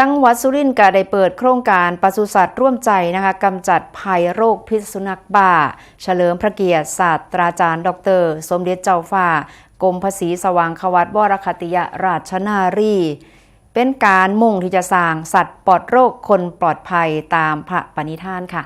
จังหวัดสุรินทร์ก็ได้เปิดโครงการปศุสัตว์ร่วมใจนะคะกำจัดภัยโรคพิษสุนัขบ้าเฉลิมพระเกียรติศาสตราจารย์ดร.สมเด็จเจ้าฟ้ากรมภาษีสว่างควัตวรคติยราชนารีเป็นการมุ่งที่จะสร้างสัตว์ปลอดโรคคนปลอดภัยตามพระปณิธานค่ะ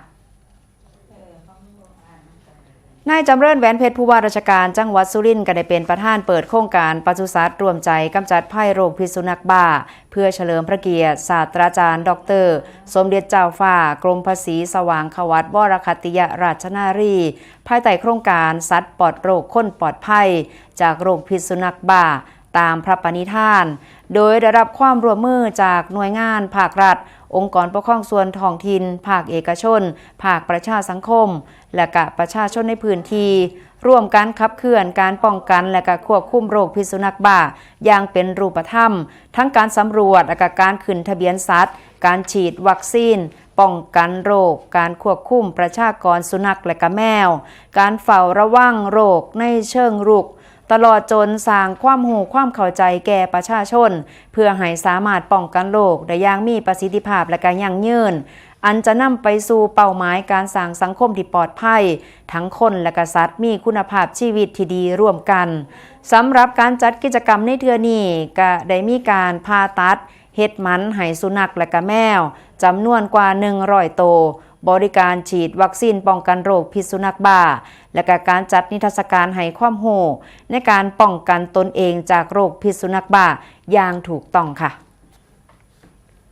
นายจำเริญแหวนเพชรผู้ว่าราชการจังหวัดสุรินทร์ก็ได้เป็นประธานเปิดโครงการปศุสัตว์ร่วมใจกำจัดภัยโรคพิษสุนัขบ้าเพื่อเฉลิมพระเกียรติศาสตราจารย์ดร.สมเด็จเจ้าฟ้ากรมภาษีสว่างควัตวรคติยราชนารีภายใต้โครงการสัตว์ปลอดโรคคนปลอดภัยจากโรคพิษสุนัขบ้าตามพระปณิธานโดยได้รับความร่วมมือจากหน่วยงานภาครัฐองค์กรปกครองส่วนท้องถิ่นภาคเอกชนภาคประชาสังคมและก็ประชาชนในพื้นที่ร่วมกันขับเคลื่อนการป้องกันและก็ควบคุมโรคพิษสุนัขบ้าอย่างเป็นรูปธรรมทั้งการสำรวจและก็การขึ้นทะเบียนสัตว์การฉีดวัคซีนป้องกันโรคการควบคุมประชากรสุนัขและก็แมวการเฝ้าระวังโรคในเชิงรุกตลอดจนสร้างความรู้ความเข้าใจแก่ประชาชนเพื่อให้สามารถป้องกันโรคได้อย่างมีประสิทธิภาพและก็ยั่งยืนอันจะนำไปสู่เป้าหมายการสร้างสังคมที่ปลอดภัยทั้งคนและก็สัตว์มีคุณภาพชีวิตที่ดีร่วมกันสำหรับการจัดกิจกรรมในเทื่อนี้ก็ได้มีการผ่าตัดเฮ็ดหมันให้สุนัขและก็แมวจำนวนกว่า100 ตัวบริการฉีดวัคซีนป้องกันโรคพิษสุนัขบ้าและก็การจัดนิทรรศการให้ความรู้ในการป้องกันตนเองจากโรคพิษสุนัขบ้าอย่างถูกต้องค่ะ